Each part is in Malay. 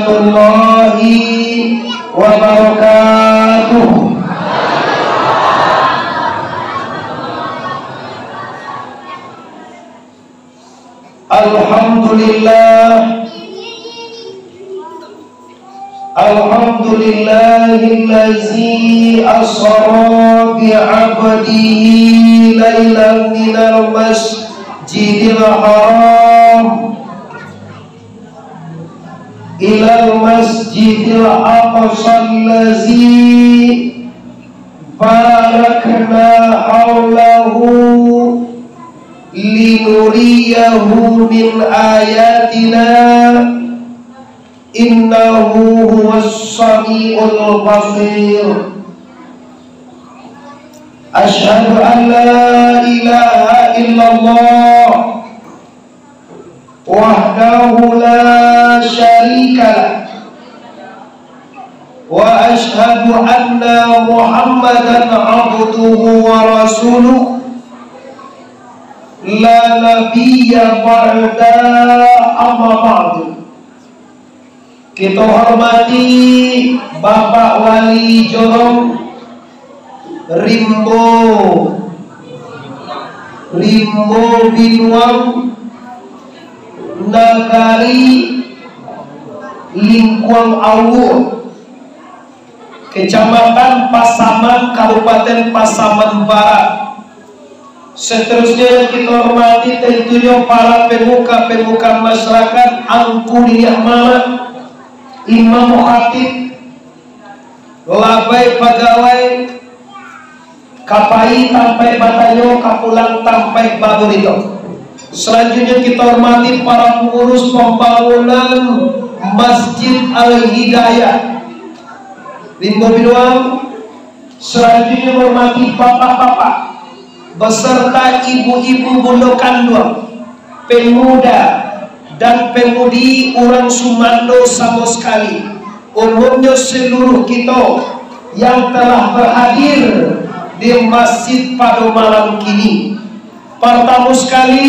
warahmatullahi wabarakatuh. Alhamdulillah, alhamdulillahillazi asra bi'abdihi lailan minal masjidil haram ilal masjidil aqsa allazi barakna haulahu linuriyahu min ayatina innahu huwas samiul basir. Asyhadu an la ilaha illallah wahdahu la syarika wa asyhadu anna Muhammadan abduhu wa rasuluh la nabiyya ba'da amma ba'du. Kita hormati Bapak Wali Jorong Rimbo Binwang Nagari Lingkuang Awu, Kecamatan Pasaman, Kabupaten Pasaman Barat. Seterusnya kita hormati tentunya para pemuka-pemuka masyarakat, angkuri Ahmad, imam khatib, labai pegawai, kapai tampai batanyo, kapulang tampai baburito. Selanjutnya kita hormati para pengurus pembangunan Masjid Al-Hidayah Limbo Binuang. Selanjutnya hormati bapak-bapak beserta ibu-ibu bunda kandung, pemuda dan pemudi orang Sumando sama sekali, umumnya seluruh kita yang telah berhadir di masjid pada malam kini. Pertama sekali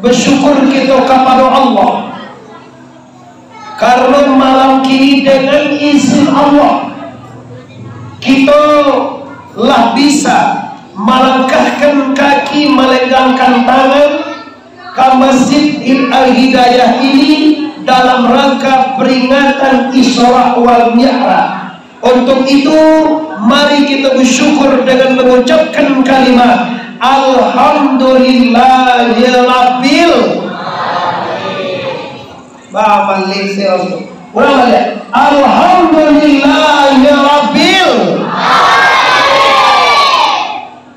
bersyukur kita kepada Allah karena malam kini dengan izin Allah kita lah bisa melangkahkan kaki, melenggangkan tangan ke Masjid Al-Hidayah ini dalam rangka peringatan Isra wal Mi'raj. Untuk itu mari kita bersyukur dengan mengucapkan kalimat Alhamdulillahirabbil alamin. Alhamdulillahirabbil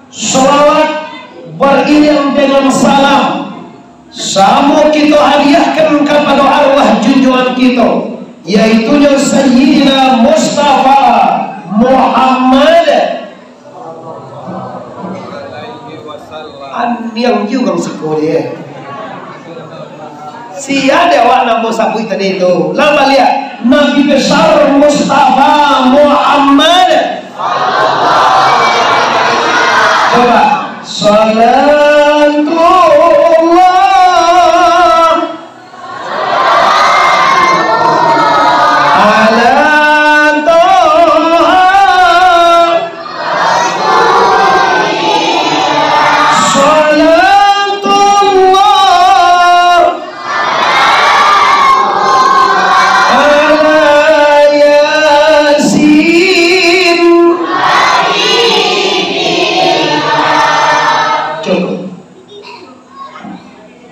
salawat beriring dengan salam sama kita hadiahkan kepada arwah junjungan kita, yaitu Sayyidina Mustafa Muhammad yang juga sekolah si ada warna musabui tadi itu lama lihat Nabi besar Mustafa Muhammad. Coba salatullah ala toha salatullah ala yasin.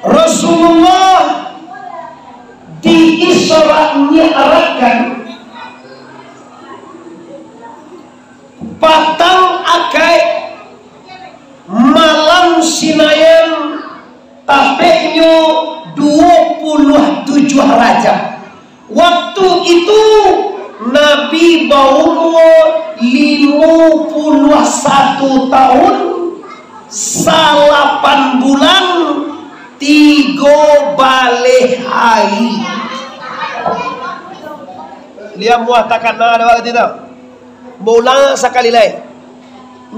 Rasulullah diisra mi'rajkan patang akai malam sinayan tapeknya 27 Rajab. Waktu itu Nabi berumur 51 tahun 8 bulan 3 balik hari. Dia muatakan ada waktu itu. Mula sekali lain.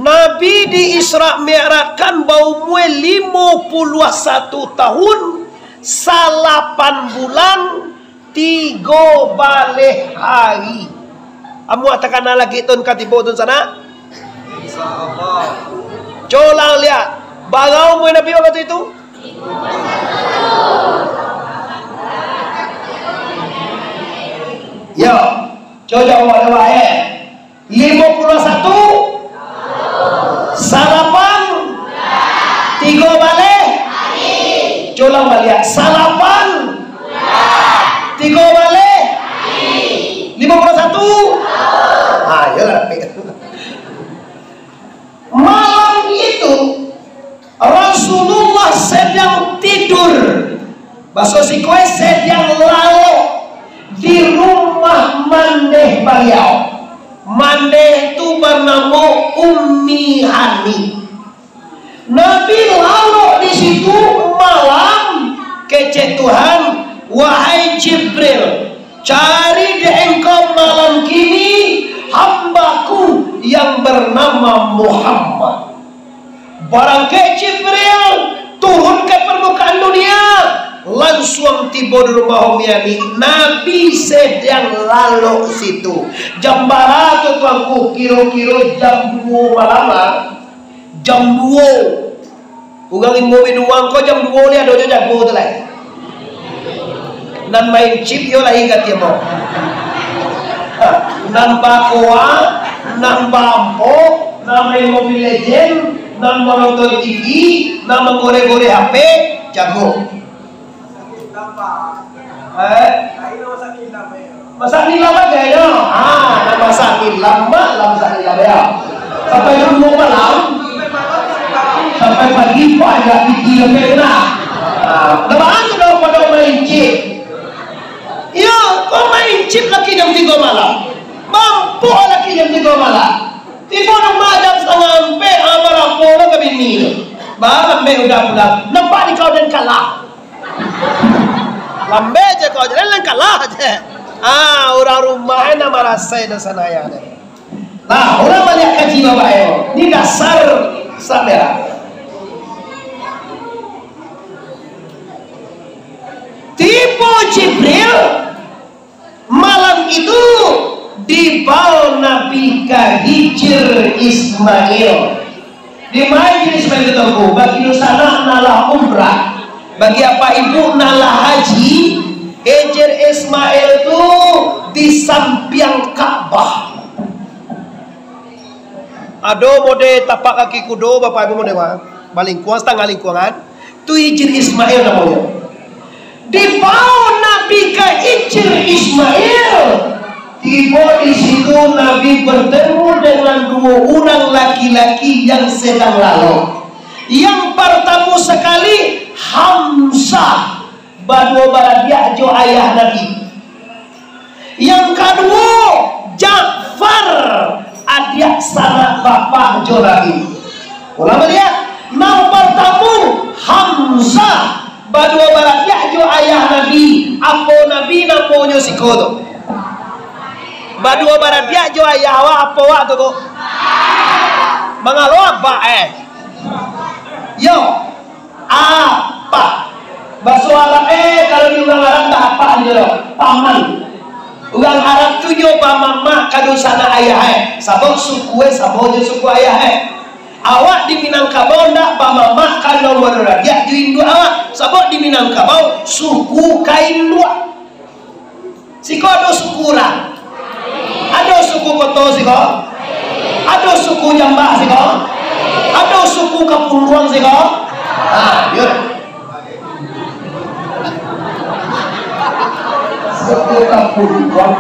Nabi di Isra Mi'raj kan bau 51 tahun salapan bulan 3 balik hari. Amu atakan lagi tun katibo tun sana. Insyaallah. Colang lihat. Bagau mu Nabi waktu itu. Yo, coba wae. 51 salapan 3 balik. Colang balik. Salapan 3 balik 51. Ayo lah. Malam itu Rasulullah sedang tidur. Basosikoi sedang lalu di rumah mandeh beliau. Mandeh itu bernama Ummi Hani. Nabi lalu di situ malam, kece Tuhan, wahai Jibril, cari di engkau malam kini hambaku yang bernama Muhammad. Barang ke Jibril turun ke permukaan dunia, langsung tiba di rumah Ummi Hani. Nabi sedang lalu situ. Jam berapa tuanku? Kira-kira jam 2 malam. Jam 2. Ugang imbo binuang ko jam 2 lihat dojo jago tu lah. Nan main chip yo lah ingat ya mo. Nan bakoa, nan bampo, nan main Mobile Legend, nan menonton TV, nan menggore-gore HP, jago. Masak ni lama gaya. Nak masak ni lama, masak ni lama. Sampai jam 2 malam, sampai pagi banyak video kena. Lepas sudah pada main chip. Ya, kau main chip lagi jam 3 malam. Mampu lagi jam 3 malam. Tiba rumah jam 3:30 amar apa ke bini. Bah lambe udah pulang. Nampak di kau dan kalah. Lambe je kau jangan kalah je. Orang rumah nama rasa itu sana ya. Nah, orang banyak kaji bapak yo. Ini dasar sabera. Tipe Jibril malam itu dibawa Nabi ke Hijr Ismail. Di mana Hijr Ismail ketemu? Bagi sana nalah umrah, bagi apa ibu nalah haji. Hijr Ismail itu di samping Ka'bah. Ado mode tapak kaki kudo bapak ibu mode balingkuang setengah lingkungan. Tu Hijr Ismail namanya. Dibawa Nabi ke Hijr Ismail. Tiba di situ Nabi bertemu dengan 2 orang laki-laki yang sedang lalu. Yang pertama sekali Hamzah, badua baradia jo ayah Nabi. Yang kedua Ja'far, adik sanak bapak jo Nabi. Ulama lihat, yang pertama Hamzah, badua baradia jo ayah Nabi. Apa Nabi namanya si kodo? Badua baradia jo ayah wa apa wa tu ko? Mangalo apa Yo, apa? Bahasa Arab kalau di orang Arab tak apa aja paman. Orang Arab tu yo mama kado sana ayah sabok suku sabok je suku ayah Awak di Minangkabau ndak mama kalau baradia jo Indo awak sabok di Minangkabau suku kain dua. Siko ada suku lah. Ada suku Koto siko. Ada suku Jambak siko. Ada suku Kapuluang siko. Yuk. Suku Kapuluang.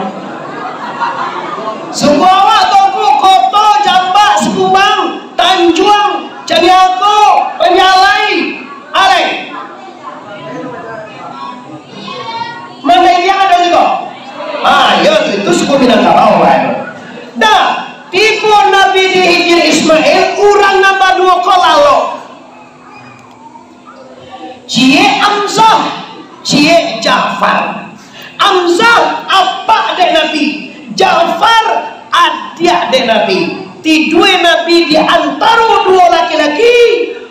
Suku awak Tongku Koto Jambak suku Bang Tanjuang Caniago Penyalai Areng. Mana dia ada siko? Ya itu suku Minangkabau Dah tipu Nabi di Hijr Ismail urang nambah 2 kolalo. Cie Hamzah, cie Ja'far. Hamzah apa adik Nabi, Ja'far adik Nabi. Tidue Nabi di antara 2 laki-laki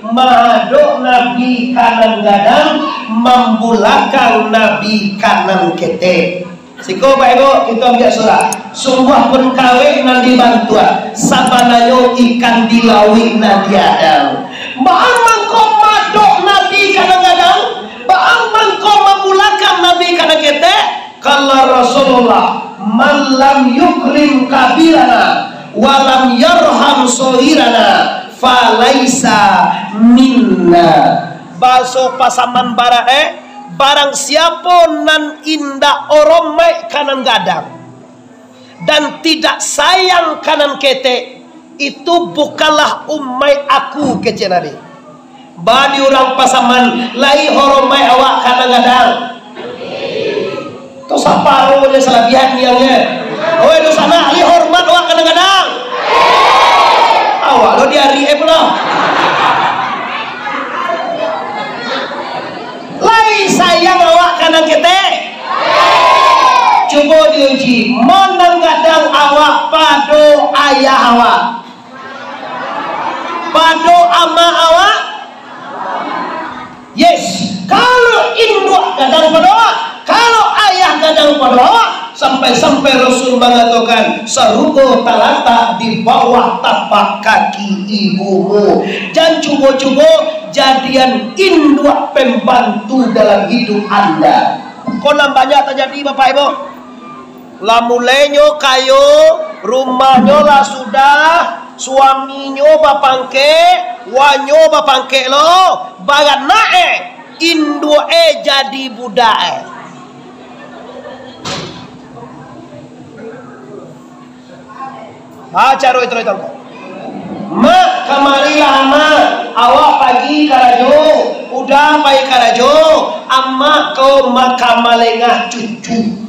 mahadok Nabi kanan gadang, membulakang Nabi kanan kete. Siko Pak Ibu, kita ambil surah. Sungguh pun kawin nanti bantuan, sabanayo ikan dilawin nanti adang. Baang mangko madok Nabi kanan gadang, baang mangko membulakang Nabi kanan kete. Kalau Rasulullah, man lam yukrim kabirana walam yarham sohirana falaisa minna. Baso pasaman bara barang siapa nan indah oromai kanan gadang dan tidak sayang kanan kete, itu bukanlah ummai aku kecenari. Badi orang pasaman lai horomai awak kanan gadang. To saparo dia salabihan niangnya. Oh itu sana li hormat awak kadang-kadang. Awak lo diari pula. Lai sayang awak kanan kete. Coba diuji, monang kadang awak pado ayah awak, pado ama awak. Yes, kalau induk kadang pado awak, kalau ayah kadang pado awak. Sampai-sampai Rasul mengatakan sarugo talata di bawah tapak kaki ibumu. Jangan coba-coba jadian induk pembantu dalam hidup Anda. Kok nampaknya terjadi Bapak Ibu? Lamulenyo kayo, rumahnya lah sudah, suaminya bapangke, wanyo bapangke lo, bagat nae, induk jadi budak. Caro itu mak kamarilah mak, awak pagi karajo, udah pagi karajo, amma kau makamalengah cucu,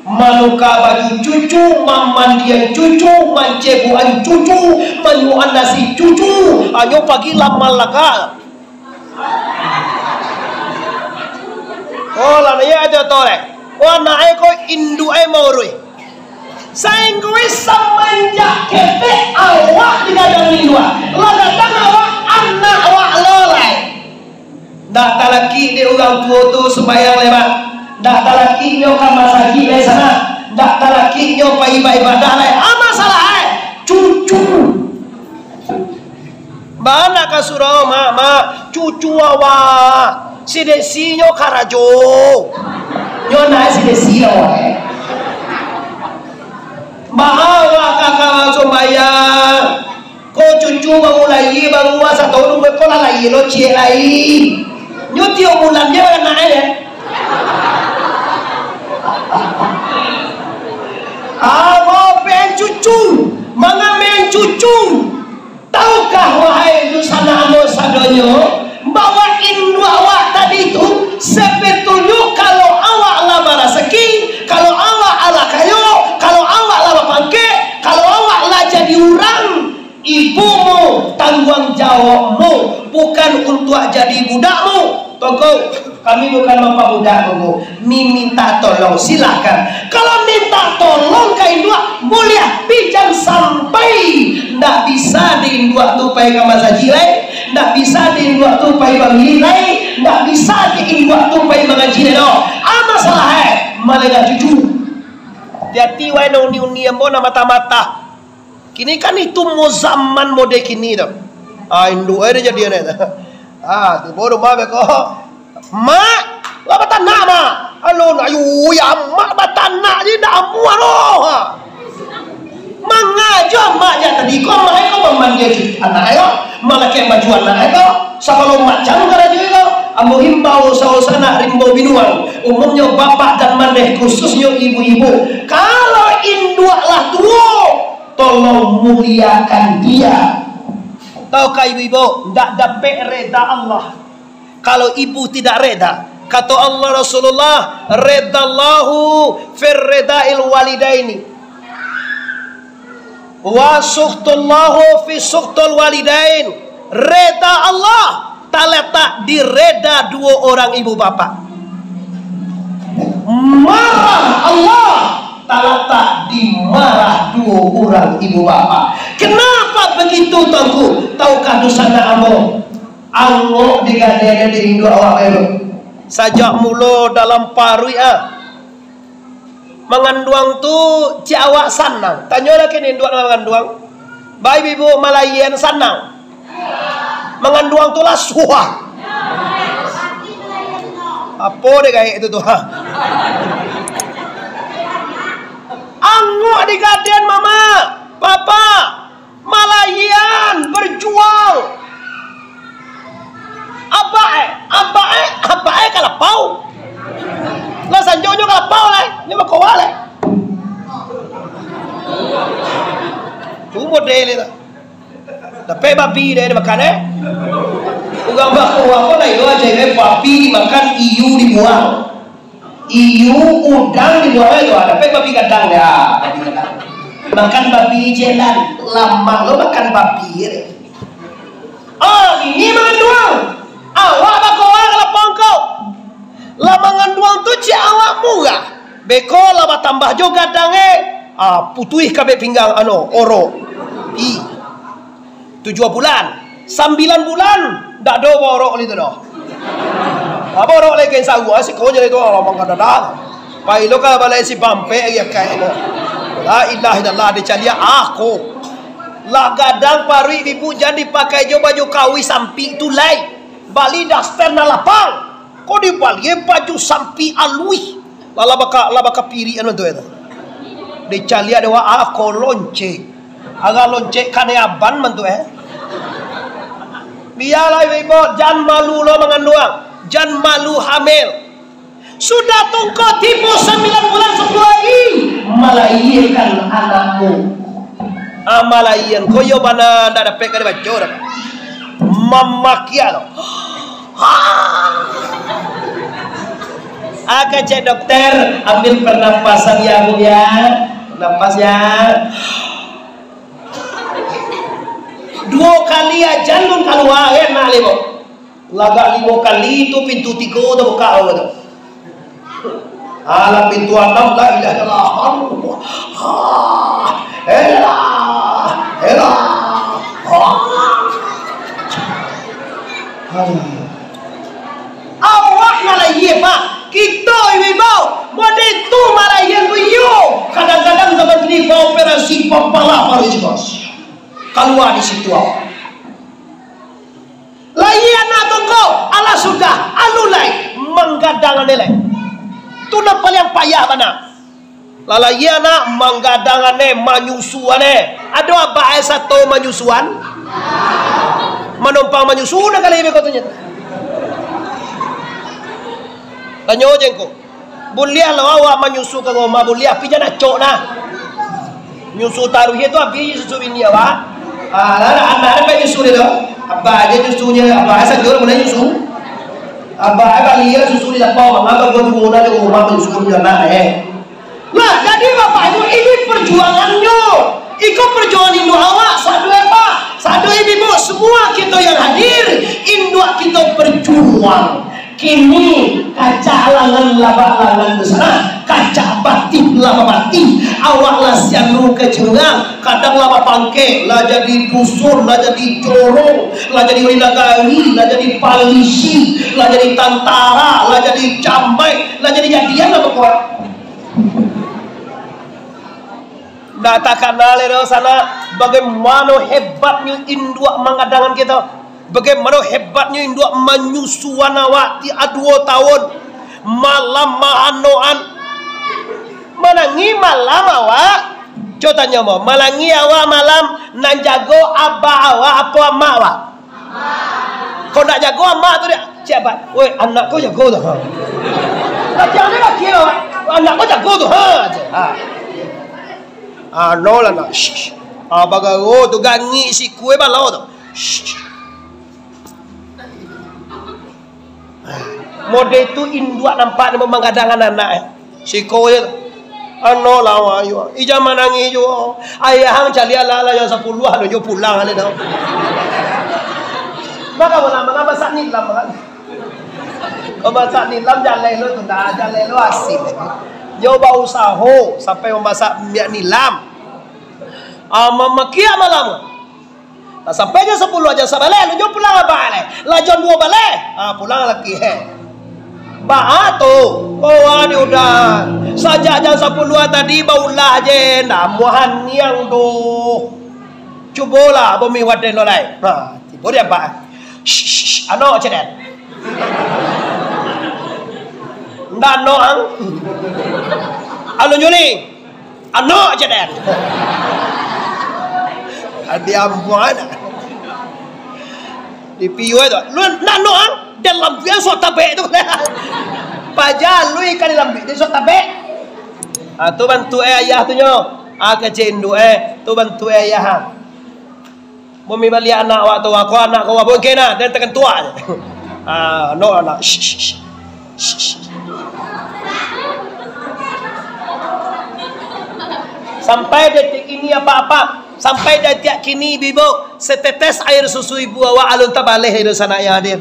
manuka baju cucu, mamandian cucu, mancebuan cucu, manyuan nasi cucu, ayo pagi lama laga. Oh lananya ada tolek, wah naik kau indu morui. Saing kuwi semenjak kete awak digadang indua, lagadang awak anak awak lolai. Dak talaki di orang tua tu sembahyang lebat, dak talaki nyo kamar saji le sana, dak talaki nyo pai ibadah le. Masalah cucu. Bana ka surau mak cucu awak si desi nyo karajo. Nyo naik si desi awak. Bahawa kakak sembahyang, ko cucu bangun lagi, bangun satu tahun ko lagi lo cie lagi, nyutio bulan dia kan naik ya. Mau pengen cucu, mengamen cucu, tahukah wahai dusana amo sadonyo, bahwa induk awak tadi itu sebetulnya kalau awak lama rezeki, kalau awak ala kayo, kalau awak lama pangke, kalau awak lah jadi orang, ibumu tanggung jawabmu, bukan untuk jadi budakmu. Toko, kami bukan mampa budak toko. Minta tolong silahkan. Kalau minta tolong ke induk, boleh pinjam sampai ndak bisa di induk tupai kamar saji lain, ndak bisa di induk tupai bangili lain, ndak bisa di induk tupai mengaji lain. Masalah malega cucu. Hati wae nong uni ambo na mata-mata. Kini kan itu mau zaman mode kini dah. Induk aja jadi ane. Tu bodoh mah beko. Mak, lah batana mak. Halo ayu ya mak batana je dah amuan loh. Mangajo maknya tadi kau mereka memanggil anak ayo, malah kayak baju anak ayo. Sebelum macam kerja itu, ambo himbau sausana rimbo binuan. Umumnya bapak dan maneh khususnya ibu-ibu. Kalau induklah tua, tolong muliakan dia. Tahukah ibu-ibu, tidak dapat reda Allah kalau ibu tidak reda. Kata Allah Rasulullah, redallahu firredail walidaini wa suhtullahu fi suhtul walidain. Reda Allah tak letak di reda dua orang ibu bapak. Marah Allah tak letak di marah dua orang ibu bapak. Kenapa begitu tuanku? Tahukah dosana amo? Angok digadanya di Indo awak itu. Sajak mula dalam parui menganduang tu awak sanang. Tanya lagi ni induk menganduang. Baik ibu Malayan sanang. Menganduang tu lah suah. Apa dia kayak itu tu Angok digadian mama, papa, Malayan berjuang. Apa kalapau. Lah sanjojo kalapau lah, ni makowa lah. Tu model itu. Tapi babi dia makan Ugang bakuwa ko na ilo aja babi makan iu dibuang. Iu udang dibuang itu ada. Tapi babi kadang ya. Makan babi jalan lama lo makan babi. Ini menganduang. Awak bakuwa kalapang kau. Lah menganduang tu cik awak murah. Beko lah tambah juga dange. Putuih kabeh pinggang oro. 7 bulan, 9 bulan, dak do borok ni tu dah. Apa borok lagi sawu asik kau jadi tu orang mangkat dah. Pai lo ka balai si bampe ya kai lo. La ilaha illallah dicalia aku. Lah gadang parui ibu jangan dipakai jo baju kawi sampi tu lai. Bali daster na lapang. Kau di bali baju sampi alui. Lala baka piri anu tu eta. Dicalia dewa aku lonce. Agak lonce kane aban mantu Biarlah ibu, jangan malu lo menganduang, jangan malu hamil. Sudah tunggu tipu 9 bulan 10 lagi. Malaikan anakmu. Malaikan koyo bana ndak dapat kali baca dah. Mamakia lo. Cek dokter, ambil pernapasan ya Bu ya. Napas ya. 2 kali aja lu keluar nak limo. Laga 5 kali itu pintu 3 dah buka tu. Ala pintu 6 la ilaha illallah. Elah. Awak Malayan pak. Kita ibu model tu Malayan tu yo. Kadang-kadang zaman ni operasi kepala paris. Keluar di situ awak. Layan atau kau Allah sudah alulai menggadang nilai. Tu nak paling payah mana? Lalayana menggadang ane manyusuan Ada apa satu manyusuan? Menumpang manyusuan kali ini kau tanya. Tanya aja kau. Boleh lah awak menyusu ke rumah boleh api jangan cok nah. Nyusu taruh itu api susu ini awak. Anak apa nyusu itu? Apa aja nyusunya? Apa asal dia mulai nyusu? Apa kali ya susu di dapur? Mama baru guna di rumah menyusu jangan Nah jadi bapak ibu ini perjuangannya. Ikut perjuangan induk awak. Satu apa? Satu ibu semua kita yang hadir. Induk kita berjuang. Kini kaca langan laba langan besar, kaca batin laba batin. Awak lah sianu kejurang, kadang laba pangke, lah jadi dusun, lah jadi corong, lah jadi winagari, lah jadi polisi, lah jadi tentara, lah jadi cambai, lah jadi jadian lah pokok. Data kanal itu sana bagaimana hebatnya induk mengadangan kita. Bagaimana hebatnya induk menyusuan awak di 2 tahun malam mahanoan menangi malam awak coba tanya mau melangi awak malam nan jago abah awak apa emak awak kau nak jago emak tu dia siapa weh anak kau jago tu tak jangan dia kira anak kau jago tu no lah nak bagaimana tu gangi si kue balau tu model tu induk nampak dia mengadang anak si kau je ano lawa yo ija manangi jo ayah hang cali ala yang 10 ada jo pulang ada dah maka mana masak ni lam kan kau masak ni lam jalan lo tu dah jalan lo asin jo bau saho sampai memasak minyak nilam memakia malam Nah, sampai jam 10 aja sabale, lu pulang apa le? Lah jam 2 balik. Pulang lagi Ba tu, ni udah. Saja jam 10 tadi baulah je, namuhan yang tu. Cubalah bumi waden lolai. Tiba dia ba. Ano cedet. Ndak no ang. Alun juli. Ano cedet. Dia muan. Di piu itu. Lu nak noang dalam dia so tabe tu. Pajal lu ikan dalam dia so tabe. Tu bantu ayah tu nyo. Kecendu tu bantu ayah. Bumi balik anak waktu aku anak kau apa kena dan tekan tua. No anak. Sampai detik ini apa-apa. Sampai detik kini bibo setetes air susu ibu awak alun tabaleh itu sana yang hadir.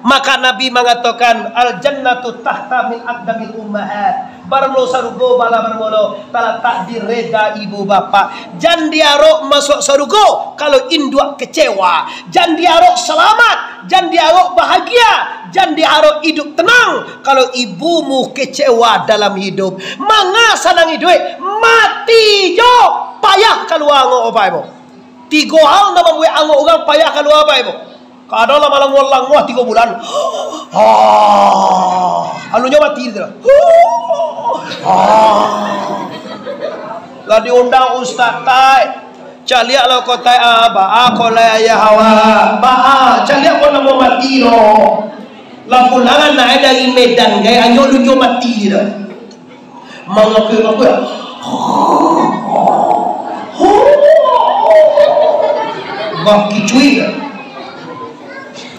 Maka Nabi mengatakan al jannatu tahta min aqdamil ummahat. Barlo sarugo bala barmolo tala takdir reda ibu bapak. Jan diarok masuk sarugo kalau induk kecewa. Jan diarok selamat, jan diarok bahagia, jan diarok hidup tenang kalau ibumu kecewa dalam hidup. Manga sanang hidup mati jo payah keluar ngok apa ibu. 3 hal nama gue angok orang payah keluar apa ibu. Kadang lama lang 3 bulan. Alunya mati gitu. Lah diundang ustaz tai. Caliak lo ko tai ba ko la ya hawa. Ba caliak ko namo mati lo. Lah pulangan naik dari Medan gaya anyo lunyo mati gitu. Mangake aku. Baki cuy.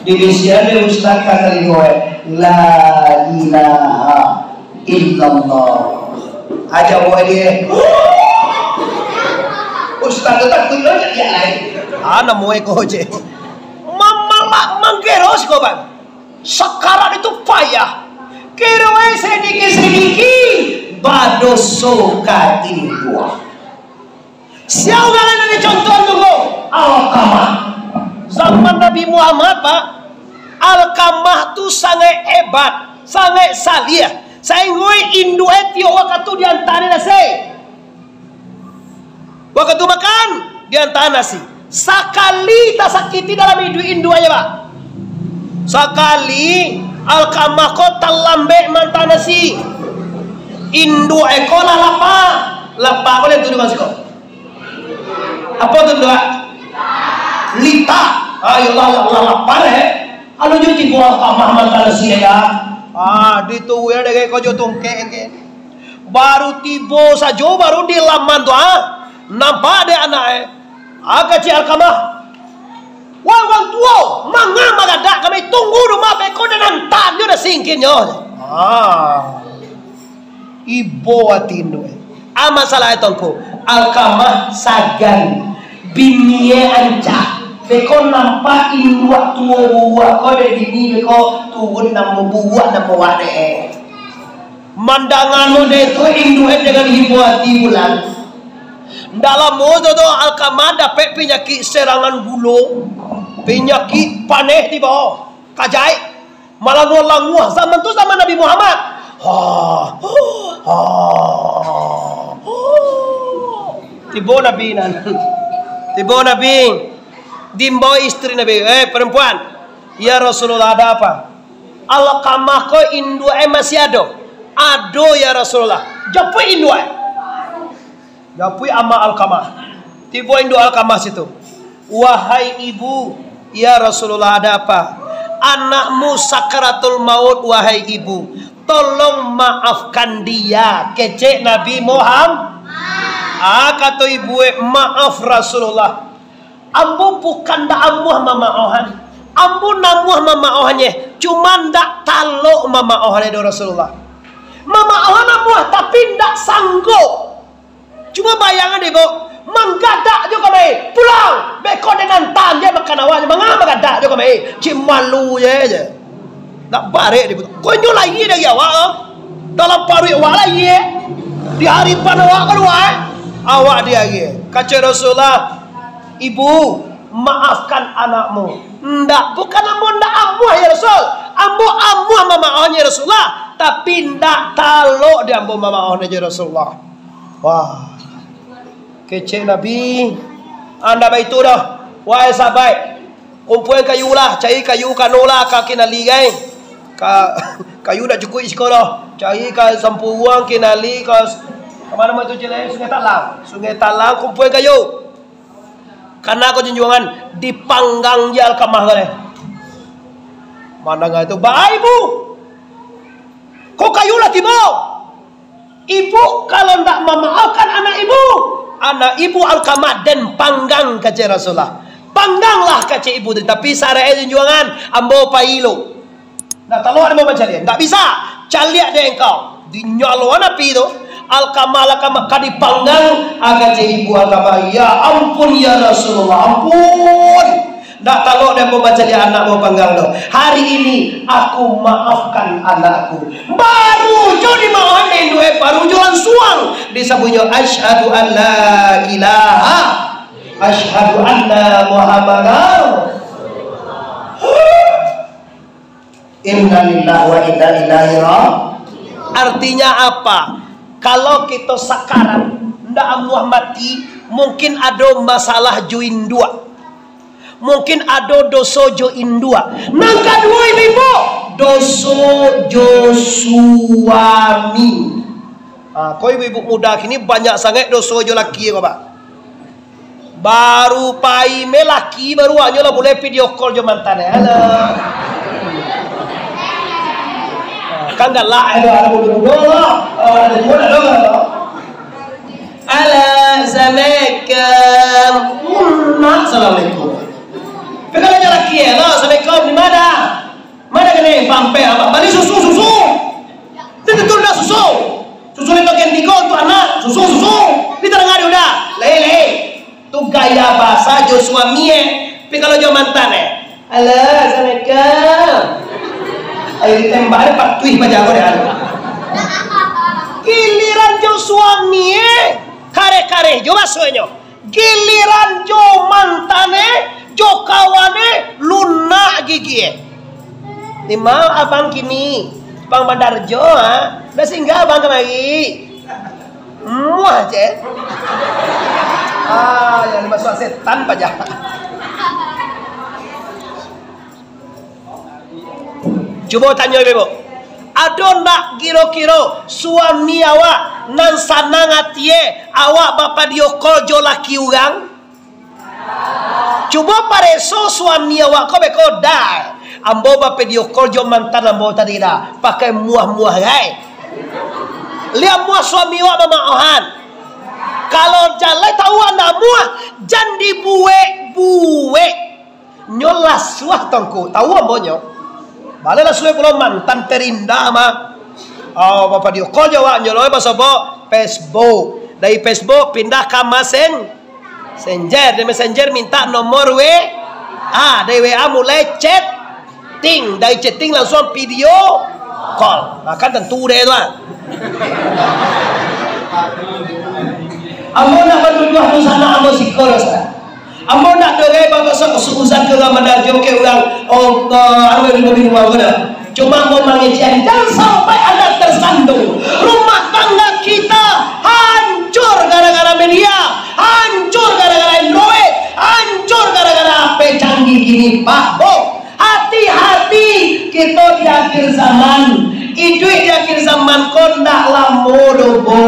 Di Indonesia ustaz kata dia la ilaha illallah aja buat dia ustaz tak kulo ya lain ana moe ko je mangkeros ko bang sakaran itu payah keroe sedikit badoso ka indua siapa yang ada contoh dulu Alkamah zaman Nabi Muhammad Pak Alkamah tu sangat hebat, sangat salih. Saya ngoi Indo Etio waktu diantar nasi. Waktu makan diantar nasi. Sekali tak sakiti dalam hidup Indo aja Pak. Sekali Alkamah kota lambe mantan nasi. Indo ekola lapa kau lihat tu dengan siko. Apa tu dua? Lita. Ayolah lapar Alo juti buah kamah mantan sia ya. Dituwe dege ko jotong ke. Baru tibo sajo baru di laman tu nampak de anak aga ci Alkamah. Wang tua manga magadak kami tunggu rumah beko dan tan yo dah singkin yo. Ibo atindu. Masalah etongko Alkamah sagan binie anca. Beko nampak ini waktu buat kau dari ini beko turun nama buat nama wade. Mandangan lo itu induet dengan ibu hati bulan. Dalam modo tu Alkamah dapat penyakit serangan bulu, penyakit paneh di bawah, kajai, malah nguah zaman tu zaman Nabi Muhammad. Tiba Nabi. Dimbawa istri Nabi, perempuan, ya Rasulullah ada apa? Alkamah ko induk masih ada. Ado ya Rasulullah. Japui induk. Japui ama Alkamah. Tiba induk Alkamah situ. Wahai ibu, ya Rasulullah ada apa? Anakmu sakaratul maut wahai ibu. Tolong maafkan dia. Kecek Nabi Muhammad. Kata ibu, maaf Rasulullah. Ambu bukan dak amuh mamaohan. Ambu namuh mamaohannya. Cuma ndak taluk mamaohannya do Rasulullah. Mamaohan amuh tapi ndak sanggup. Cuma bayangan deh, Bu. Menggadak juga kami. Pulang. Beko dengan tan dia makan awalnya. Mengapa gadak juga kami? Cik malu je. Nak barek dia. Kau nyol lagi dah ya awak. Dalam paru awak lagi. Di haripan awak keluar. Awak dia lagi. Kata Rasulullah. Ibu, maafkan anakmu. Ndak, bukan ambo ndak amuah ya Rasul. Ambo amuah mamaahnya Rasulullah, tapi ndak talok dia ambo mamaahnya Rasulullah. Wah, kece Nabi. Anda baik itu dah. Wahai sahabat, kumpulkan kayu lah, cari kayu kanola kaki nali gai. Kayu dah cukup sekolah. Cari ka sampuang kinali ka mana itu jelek Sungai Talang. Sungai Talang kumpulkan kayu. Karena aku junjungan dipanggang jal kamah kale. Mana nggak itu? Bah ibu, kok kayu lah tiba? Ibu kalau ndak memaafkan anak ibu alkamat dan panggang kaca Rasulullah. Pangganglah kaca ibu, tapi sarai junjungan ambo pailo. Ndak tahu ada mau mencari, ndak bisa. Caliak dia engkau dinyalwan api itu. Alkamala kama kadipanggang aga ibu agama. Ya ampun ya Rasulullah, ampun. Ndak tahu dia mau baca dia anak mau panggang do. Hari ini aku maafkan anakku. Baru jadi maafin dua, baru jualan suang. Disebutnya asyhadu an la ilaha, asyhadu anna Muhammadar. Inna lillahi wa inna ilaihi raji'un. Artinya apa? Kalau kita sekarang ndak amuah mati, mungkin ada masalah join dua. Mungkin ada dosa join dua. Nang kedua ibu, dosa jo suami. Kau ibu muda kini banyak sangat dosa jo laki kau pak. Baru pai melaki baru aja lah boleh video call jo mantan ya. Kan dah lah ada Assalamualaikum. Kalau jalan kia lah, Assalamualaikum di mana? Mana kene pampe apa? Bali susu. Tentu dah susu. Susu itu kendiko untuk anak. Susu. Di tengah dia udah. Lele. Tu gaya bahasa jo suami Tapi kalau jo mantan Halo, Assalamualaikum. Ayo ditembak patuh baca aku deh. Giliran jo suami kare-kare jo basuhnya. Giliran jo mantane jo kawane lunak gigi. Lima abang kini Bang Bandarjo dah singgah abang kemari. Muah cek. Yang dimasuk setan pajak. Coba tanya ibu, ada nak kira-kira suami awak nan sanang atie awak bapa dia kojo laki orang? Coba pareso suami awak kau beko dah. Ambo bapa dia kojo mantan ambo tadi dah pakai muah-muah gai. Lihat muah suami awak mamaohan. Kalau jalan tahu anda muah jan dibuwe nyolas suah tongku tahu ambo nyo. Baliklah suwe pulau mantan terindah mah. Bapak dia call jawab nyoloi bahasa Facebook. Dari Facebook pindah ke Messenger. Di Messenger minta nomor dari WA mulai chatting. Dari chatting langsung video call. Nah, kan tentu deh tuan. Ambo nak berdua tu sana ambo sikol sana. Ambo nak dengar bahasa usah ke Ramadan jom ke orang Allah lebih rumah mana. Cuma ambo mengejar jangan sampai anda tersandung. Rumah tangga kita hancur gara-gara media, hancur gara-gara Android, hancur gara-gara HP canggih gini Pak Bo. Hati-hati kita di akhir zaman. Hidup di akhir zaman kondak lamodo Bo.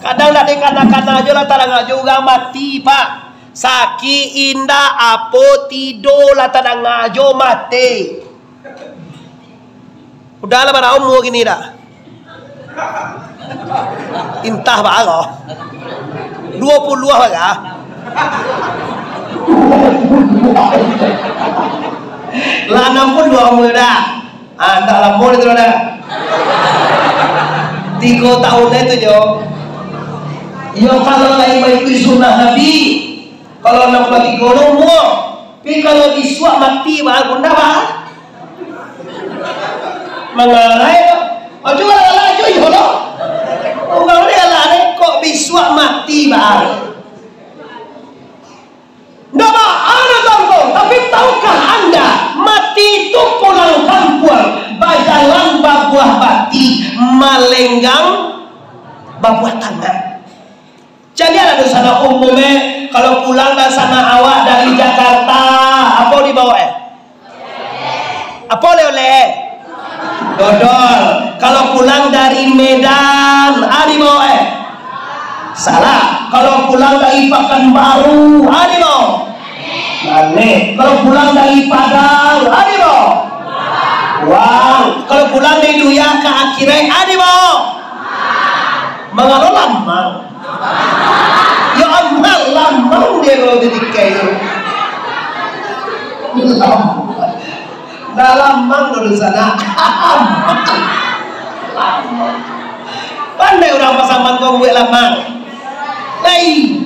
Kadang nak dikata-kata aja lah tarang juga mati Pak. Saki indah apo tido lah tadang ngajo mati. Udahlah pada umur gini dah. Intah bago 20 baga. Lah 60 umur dah. Anda lah umur itu dah. 3 tahun itu jo. Yo kalau lain baik sunnah Nabi. Kalau nak mati golong mo, tapi kalau disuap mati bahagia bunda bah. Mengalai, ajo lah ajo yo lo. Orang dia lah kok disuap mati bah. Ndak bah, malenggang babuah tangan. Jadi ada sana umumnya kalau pulang dari sana awak dari Jakarta, apa dibawa Apa oleh-oleh? Dodol. Kalau pulang dari Medan, dibawa Salah. Kalau pulang dari Pekanbaru, dibawa Aneh. Kalau pulang dari Padang, dibawa uang. Kalau pulang dari Duya ke akhirnya, dibawa mengaruh lambang. Ya Allah, lambang dia lo ketika itu. Lambang dulu sana. Pandai orang pasaman kau buat lambang. Lai,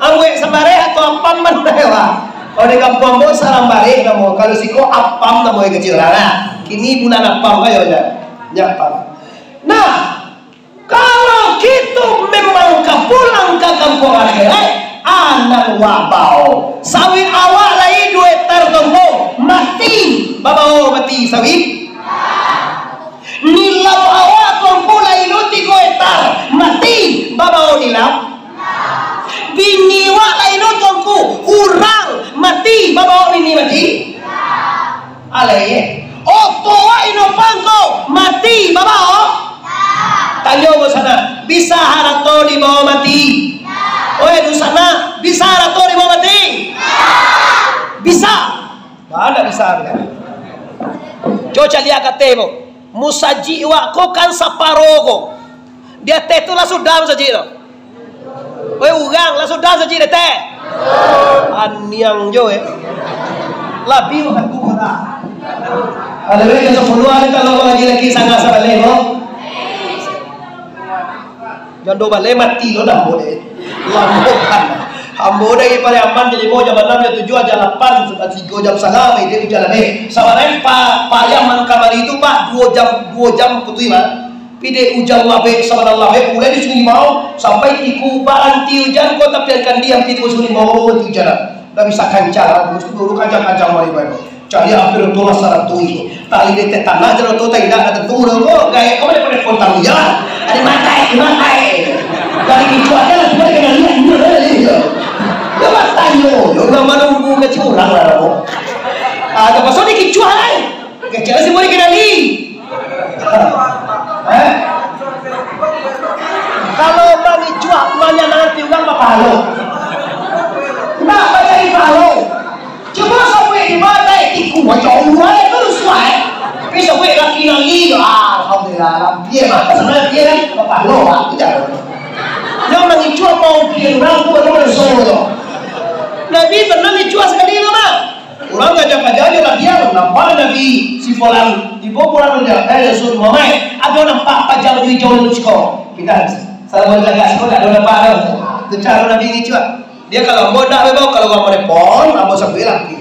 ambil sembare atau apam mandai lah. Kalau di kampung mau sarang balik kamu. Kalau siko apam kamu yang kecil lah. Kini bulan apam kayo ya, nyapam. Nah, kalau kita memang pulang ke kampung akhirat, anak wabau sawit awak lagi 2 hektar tunggu mati babau mati sawit nilau awak tunggu lagi 3 hektar mati babau nilau bini wak lagi tunggu urang mati babau bini mati alay oto wak ino pangko mati babau tanya ke sana, bisa harato di bawah mati? Oh di sana, bisa harato di bawah mati? Bisa. Mana bisa? Coba lihat katemu, musaji wako kan saparogo. Dia teh tu langsung dam saji lo. Oh ugang langsung dam saji teh. Aniang jo Labi aku kata. Ada lagi sepuluhan kalau lagi sangat sabaleh lo. Jondo balik mati lo dah boleh. Lampukan. Ambo dari pada aman jadi mau jam 6 jam 7 jam 8 sudah 3 jam salam dia jalan sabareng payah man kamari itu Pak 2 jam putui mah. Pide ujan labe subhanallah mulai disuni mau sampai tiku baranti hujan kau tapi akan diam tiku suni mau hujan. Dah bisa kancar mesti dulu kancang-kancang mari bae. Cari hampir tola sarat tui. Tali de tanah jero to tak ada turun kok gaya kau pada kontang ya. Ada matai. Dari itu aja lah cuma kena lihat dia. Ya matayo, yo enggak mana buku kecil orang lah lo. Ada pasal ni kicuah lah. Kecil sih boleh kena li. Kalau bang kicuah mana nanti orang apa halo? Nak baca di halo. Cuma sampai di mata tiku macam orang terus wae. Bisa buat laki-laki. Alhamdulillah. Dia mah sebenarnya dia kan apa halo tidak. Yang mengicuah mau biar orang tu baru bersolo. Nabi pernah mengicuah sekali lama. Orang ngajak-ngajak lah dia. Nampak Nabi si Fulan di bawah Fulan menjadi Rasul Muhammad. Ada nampak pajak jauh lu sekolah. Kita salah jaga sekolah ada nampak ada. Itu cara Nabi mengicuah. Dia kalau mau dah bebau kalau mau nepon, mau sampai laki.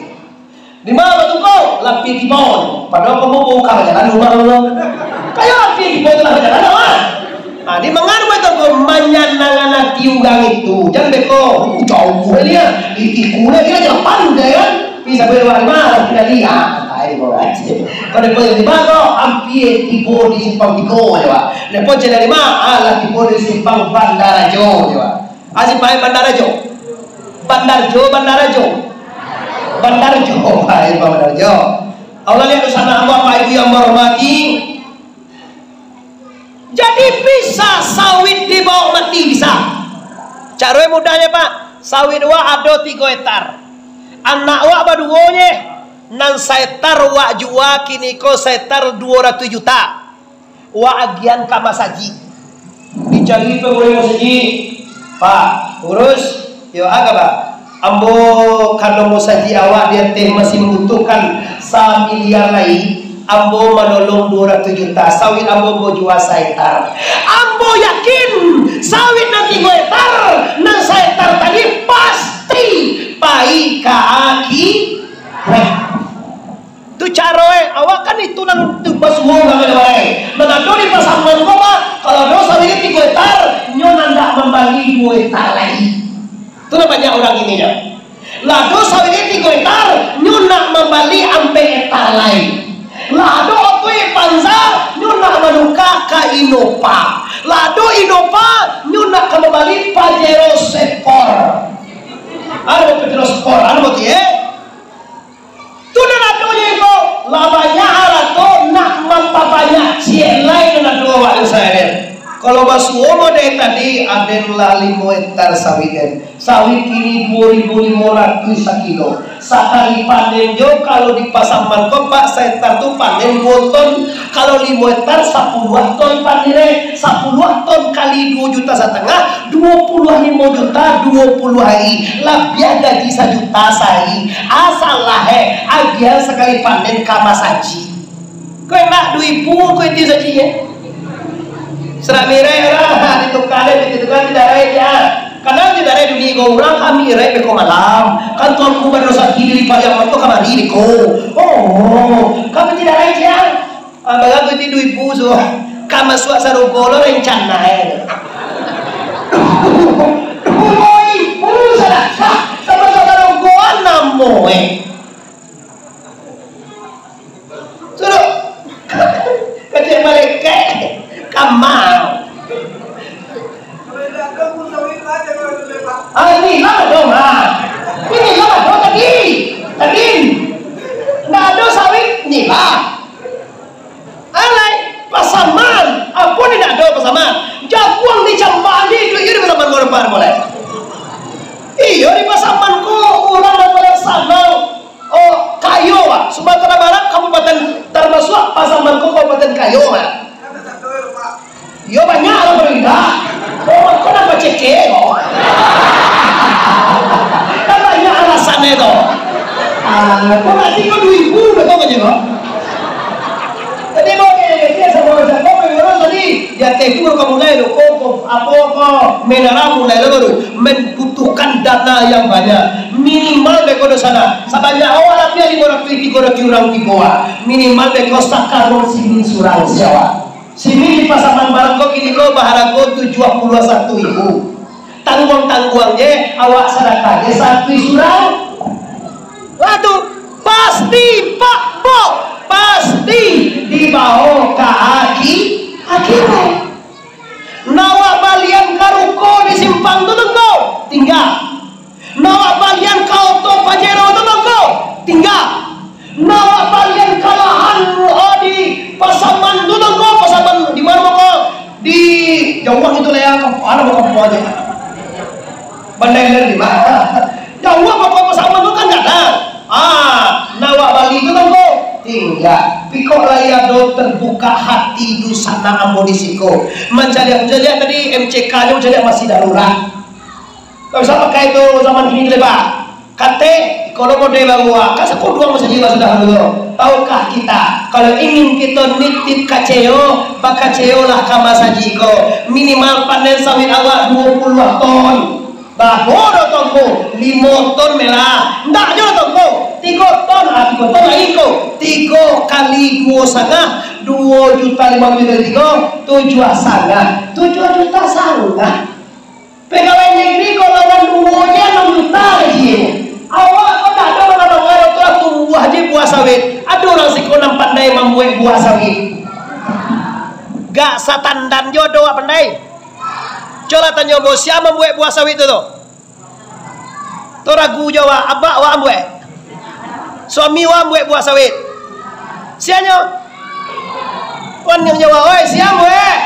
Di mana betul kau? Laki di bawah. Padahal kau mau buka jalan rumah lo. Kayak laki di bawah lah jalan apa? Di menganu itu menyenangkan tiugang itu jangan beko jauh dia ikutnya dia jangan pandai kan bisa berwarna malah tidak lihat tadi bawa aja pada poin di mana hampir tibo di simpang tigo ya lepas dari mana alah tibo di simpang Bandara Jo ya asyik pakai Bandar Jo Bandar Jo Allah lihat di sana Bapak Ibu yang berhormati. Jadi bisa sawit di bawah mati bisa. Cara mudahnya Pak, sawit wa ada 3 hektar. Anak wa baduonya nan setar wa jua kini ko setar 200 juta. Wa agian kama saji. Dicari pegawai saji. Pak, urus yo aga Pak. Ambo kalau mau saji awak dia teh masih membutuhkan 1 miliar lagi. Ambo menolong 200 juta sawit ambo mau jual 1 hektar. Ambo yakin sawit nanti 2 hektar nang 1 hektar tadi pasti baik ke aki. Tu cara awak kan itu nang tumbas semua kami baik. Menado di pasaman koma kalau do sawit 3 hektar nyo nanda membagi 2 hektar lagi. Itu banyak orang ini ya. Lah do sawit 3 hektar nyo nak membagi 4 hektar lain. Lah do otoy panza nyo nak manuka ka inopa. Lado inopa nyuna ka mabali Pajero Sport. Ano Pajero Sport? Ano mo tiye? Tuna lado niya ito. Labanya arato nak mampapanya cielai na dua waktu saya. Kalau basuono deh tadi adalah 5 hektar sawit. Sawit ini 2.500 sekilo. Sekali panen jo kalau di Pasaman kok Pak hektar tuh panen 2 ton. Kalau 5 hektar 10 ton panen. 10 ton kali 2,5 juta 25 juta 20 hari. Lebih gaji 1 juta sehari. Asal lah agian sekali panen kama saji. Kau nak 2,000 kau itu saji ya. Serak mirai lah ditukar tidak aja. Karena tidak ada dunia kau orang kami mirai beko malam. Kan tuan ku berdosa kiri pak yang waktu kamari beko. Oh, kami tidak aja. Bagai aku itu 2,000 so. Kama suak sarugolo rencana ya. 2,000 salah. Sama sarugolo namoe. Suruh. Kecil balik ke. Kamal. Ini lama dong ini lama dong tadi. Nggak ada sawit nila. Alai Pasaman. Apa ni nak ada Pasaman? Jaguang di Jamban itu di Pasaman korban boleh. Iya di Pasaman ko orang daripada sana. Oh Kayo Sumatera Barat Kabupaten termasuk Pasaman ko Kabupaten Kayo Yo banyak orang berbeda. Oh, kau nak baca ke? Kan banyak alasannya tu. Kau nanti kau 2,000 betul kan juga? Tadi mau dia sama orang kau pengen tadi. Ya tegur kamu mulai lo. Kau apa menara mulai lo baru membutuhkan dana yang banyak. Minimal beko di sana. Sebanyak awal dia 500 orang di bawah. Minimal beko sakarong sini surang sewa. Sini di Pasaman Barat kok kini kau baharago 71.000. Tangguang-tangguangnya awak sedekahnya 1 surau. Waduh, pasti Pak Bo, pasti dibawa ke akhirat. Nawa balian karuko di simpang tu tengko tinggal. Nawa balian kau to Pajero tu tengko tinggal. Nawa balian kalahan di Pasaman tu tengko. Pasaman di mana kok? Di Jawang itu lah ya. Ada mau aja. Bandai di mana? Jawang kok Pasaman tu kan nggak ada. Nawa Bali itu tengko tinggal. Piko laya do terbuka hati du sana ambonisiko. Mencari tadi MCK-nya mencari masih darurat. Kalau bisa pakai itu zaman ini lebar. Kate kalau mau dewa gua, kasih kau dua masa jiwa sudah dulu. Tahukah kita kalau ingin kita nitip kaceo, bakaceo lah kama sajiko. Minimal panen sawit awak 20 ton. Bahodo tongko 5 ton merah. Ndak jo tongko 3 ton, 3 ton lagi ko. 3 kali 2,5 2.500.000 7,5 7,5 pegawai negeri kalau lawan 2 juta lagi. Awak kau tak ada orang-orang telah tumbuh aja buah sawit. Ada orang sikonam pandai membuat buah sawit. Gak satandan jodoh pandai. Coba tanya bos siapa membuat buah sawit itu tu? Tu ragu jawab abak wa membuat. Suami wa membuat buah sawit. Siapa? Wan yang jawab, oi siapa membuat?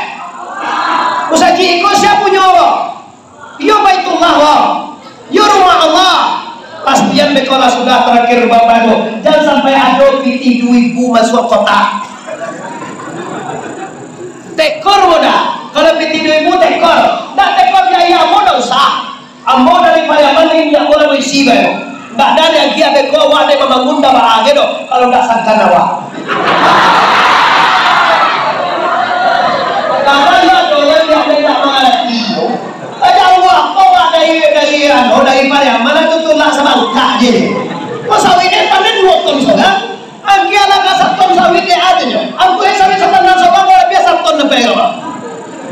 Musaji ikut siapa punya wa? Yo baitullah wa. Yo rumah Allah. Pastian bekola sudah terakhir bapak itu. Jangan sampai ada piti 2,000 masuk kota. Tekor muda. Kalau piti 2,000 tekor. Tak tekor biaya ambo dah usah. Ambo dari Pariaman ini yang boleh berisi bayo. Tak ada lagi ada kau awak ada membangun dah bahagia doh. Kalau tak sangkan awak. Karena ya dolar yang tidak mengerti. Aja awak kau dari Pariaman itu tulah semangka je. Kau sawitnya panen 2 ton saja. Angki ala kasar ton sawitnya ada je. Aku sawit setandan sobat boleh biasa ton lebih apa.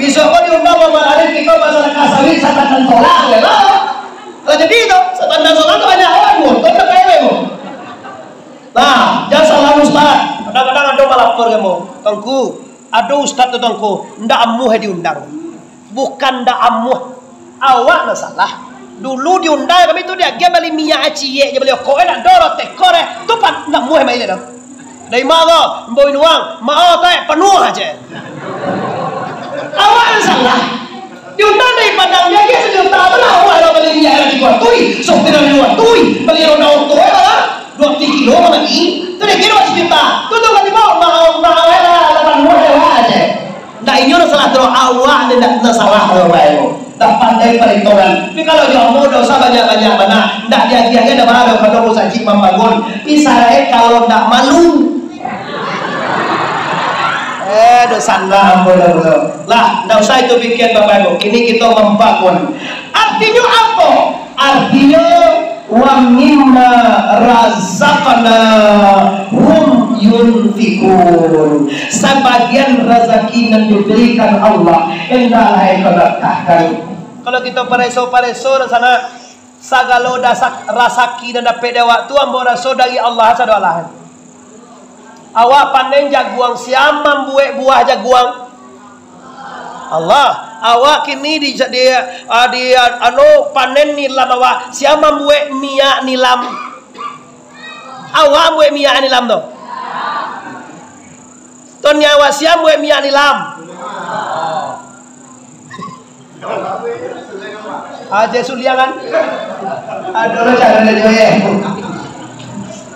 Bisa kau diundang sama ada kita masalah kasawit setandan tolak ya lah. Kalau jadi itu setandan sobat tu banyak orang 2 ton lebih apa. Nah, jangan salah Ustaz. Kadang-kadang ada melapor kamu. Tengku, Aduh ustaz tu tuanku, ndak amuh diundang. Bukan ndak amuh. Awak na salah. Dulu diundang kami tu dia bali minyak acie je beli kok nak dorot tekor tu pan nak muh mai le dah. Dari mana mboin uang, mau teh penuh aja. Awak na salah. Diundang dari padang dia dia sudah tahu lah awak bali minyak lagi buat tui, sok tidak luar tui, beli ronda tu lah. 2 kilo lagi. Tu dia kira sejuta. Tu kan mau lah 8 aja. Ndak inyo salah terus awak ndak salah orang. Tak pandai perhitungan. Tapi kalau jomo dosa banyak-banyak mana, ndak dia dah barang kalau saji membangun. Israel kalau ndak malu. Dosa lah boleh. Lah, ndak usah itu bikin Bapak Ibu. Kini kita membangun. Artinya apa? Artinya wa mimma razaqna hum yunfikun. Sebagian rezeki yang diberikan Allah hendaklah diberkahkan. Kalau kita pareso di sana sagalo dasak rasaki dan dapat waktu ambo raso dari Allah sadalahan. Awak pandai jaguang siapa membuat buah jaguang? Allah. Awak kini di panen nilam awak siapa membuat minyak nilam? Awak membuat minyak nilam tu. Ton awak siapa membuat minyak nilam? Aja suliangan. Ada orang cara dia je.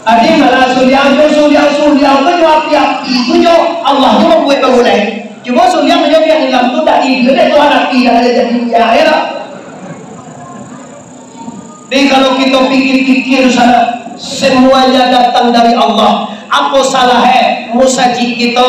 Adi malah suliang tu api-api tu Allah tu membuat bangunan. Cuma suliang yang dalam tu tak dia tu api dah ada jadi ya. Jadi kalau kita pikir-pikir sana semuanya datang dari Allah. Apa salah musaji kita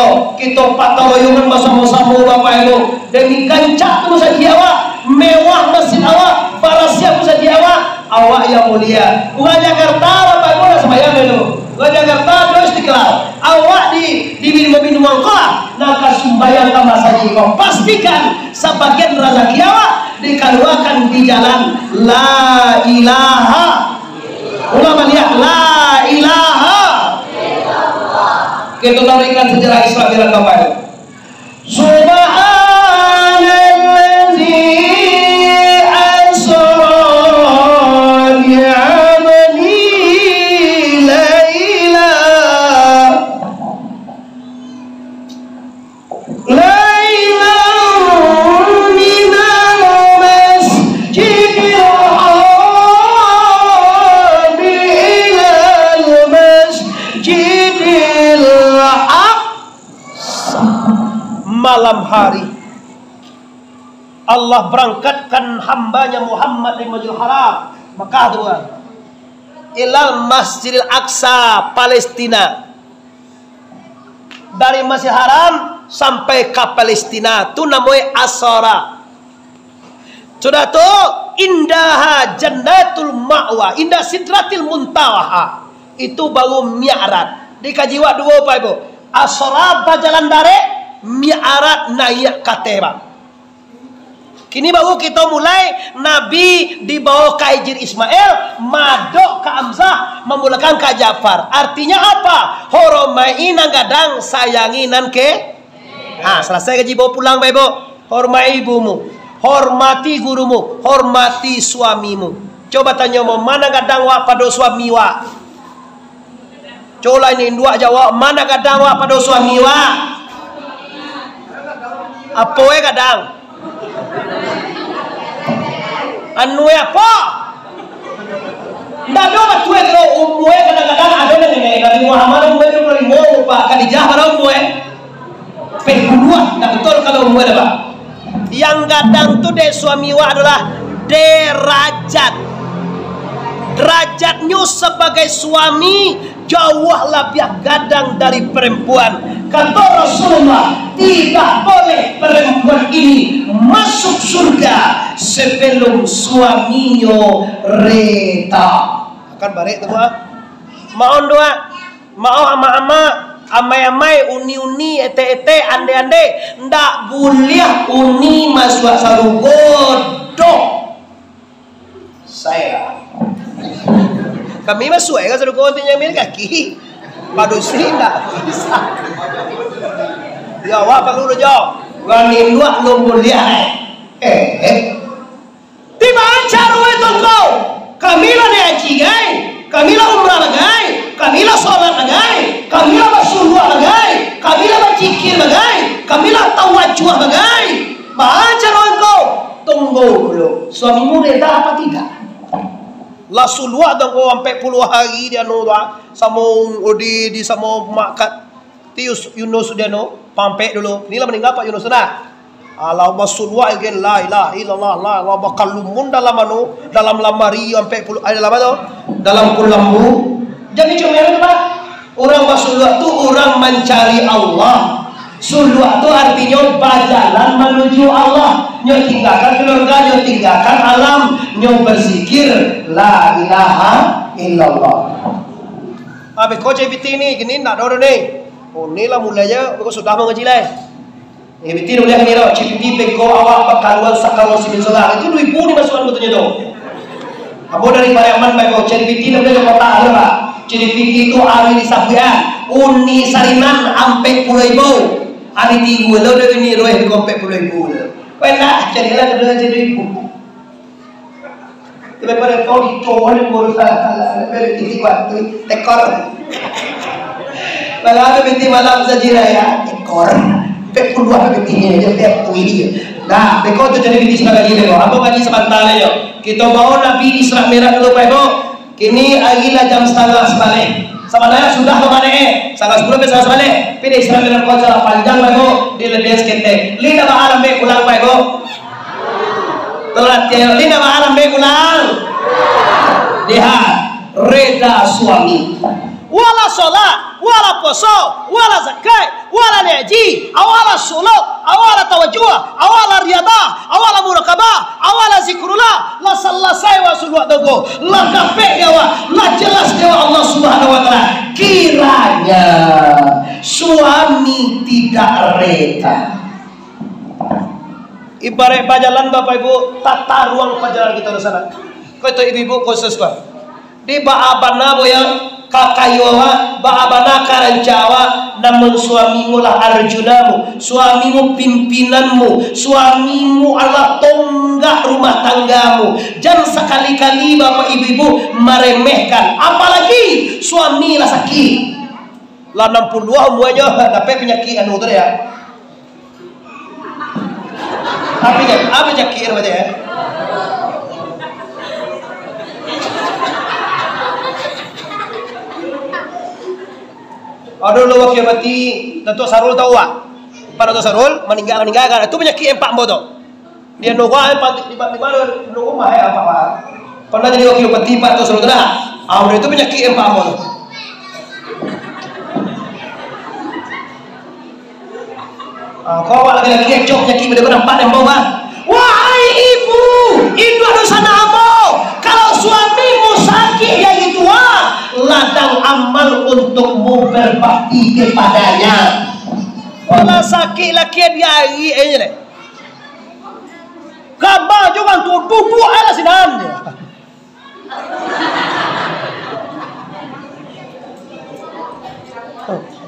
patoloyungan bersama-sama Bapak Ibu demi kancak musaji awak mewah mesin awak para siap musaji awak yang mulia bukan Jakarta Bapak Ibu dah sembahyang dulu bukan Jakarta terus Istiqlal awak di minum angkola nak sembahyang ke masaji kau pastikan sebagian rezeki awak dikeluarkan di jalan la ilaha ulama lihat la ilaha. Kita tahu iklan sejarah Islam di Bapak. Subhanallazi asra bi'abdi laila minal masjidil haram ilal masjidil malam hari Allah berangkatkan hambanya Muhammad di Masjidil Haram Mekah tuan ilal Masjidil Aqsa Palestina dari Masjidil Haram sampai ke Palestina itu namanya Asara sudah tu indah jannatul ma'wa indah sidratil muntaha itu baru mi'raj dikaji wa dua Pak Ibu Asara jalan darat mi'raj naik kateba. Kini baru kita mulai Nabi dibawa ke Hijr Ismail, madok ke Hamzah, memulakan ke Ja'far. Artinya apa? Hormainan gadang sayanginan ke. Selesai gaji bawa pulang Bapak Ibu. Hormati ibumu, hormati gurumu, hormati suamimu. Coba tanya mau mana gadang wa pada suami wa? Coba ini dua jawab mana gadang wa pada suami wa? Apa kadang? Anu apa? Ndak ada betul kalau umwe kadang-kadang ada nih dari Muhammad umwe itu dari mau Pak Khadijah kalau umwe. Kedua, ndak betul kalau umwe ada Pak. Yang kadang tuh deh suami wa adalah derajat. Derajatnya sebagai suami jauhlah lebih gadang dari perempuan. Kata Rasulullah, tidak boleh perempuan ini masuk surga sebelum suaminya reda. Akan balik tu mau doa, mau ama-ama, amai-amai, uni-uni, ete-ete, ande-ande, ndak boleh uni masuk sarugodo. Saya kami masuk kan sarugodo yang milik kaki. Padusi enggak bisa. Ya wah perlu jo. Wani luak lumbul dia. Tiba acar itu kau. Kamilah ni haji gai. Kamilah umrah lagai. Kamilah solat lagai. Kamilah bersulwah lagai. Kamilah berzikir lagai. Kamilah tawajuh lagai. Baca kau. Tunggu dulu. Suamimu reda apa tidak? La sulwa dong kau sampai puluh hari dia no sama odi di sama makat tius Yunus dia no pampe dulu. Inilah meninggal Pak Yunus sudah. Allahumma sulwa again la ilaha illallah la Allah bakalumun dalam anu dalam lamari sampai puluh ada lama tu dalam kulambu. Jadi cuma itu Pak. Orang basulwa tu orang mencari Allah. Sulwa itu artinya berjalan menuju Allah. Nyo tinggalkan keluarga, nyo tinggalkan alam, nyo berzikir la ilaha illallah. Abe kau JBT ni gini nak dorong ni. Oh ni lah mulanya kau sudah mengaji lah. JBT boleh ni lah. JBT beko awak bakaluan sakawan simin solar itu 2000 ni masukan betulnya tu. Abo dari Pariaman beko JBT ni boleh kau tak ada pak. JBT itu ahli disabuan. Uni sarinan ampe 10.000. Hari tiga lo dah ni roh kompet 10.000 lo. Pernah carilah kedua jadi ibu. Tiba-tiba kau dicoba ni baru salah berarti waktu tekor. Malam binti malam saja ya tekor. Pekuluah bintinya je tiap tu ini. Nah, bekau tu jadi binti sebagai dia. Apa kaji sebentar aja. Kita bawa Nabi Isra Mi'raj dulu Pak. Kini agilah jam 9:30 Sebenarnya sudah kemana Sangat 10 sampai 9 Pilih Isra Mi'raj kau jalan panjang Pak. Di ledes kita. Lina malam be pulang Pak. Telat ya. Lina malam be pulang. Lihat reda suami. Wala sholat, wala puasa, wala zakat, wala haji, awala suluk, awala tawajuh, awala riadah, awala murakabah, awala zikrullah, la selesai wa sulwak dogo, la kapek dewa, la jelas dewa Allah Subhanahu wa taala. Kiranya suami tidak reda. Ibarat pajalan Bapak Ibu, tata ruang pajalan kita di sana. Kau itu ibu-ibu khusus Pak. Di baabana boyang kakayuwa baabana karancawa namun suamimu lah arjunamu, suamimu pimpinanmu, suamimu adalah tonggak rumah tanggamu. Jangan sekali-kali Bapak Ibu meremehkan, apalagi suami lah sakit lah 60 aja dapat penyakit anu tu ya. Apa penyakit macam ya? Aduh lo wakil mati Datuk Sarul tahu tak? Pak Datuk Sarul meninggal kan itu penyakit empat motor. Dia nunggu di mana nunggu mah ya apa? Pernah jadi wakil mati Pak Datuk Sarul dah. Itu penyakit empat motor. Kau lagi-lagi yang cok penyakit benar-benar empat yang bawa. Wahai ibu, itu ada sana amo. Kalau suamimu sakit ya itu ladang amal untukmu berbakti kepadanya. Kalau sakit laki dia hari aja deh. Gambar juga tuh duduk ada sinan dia.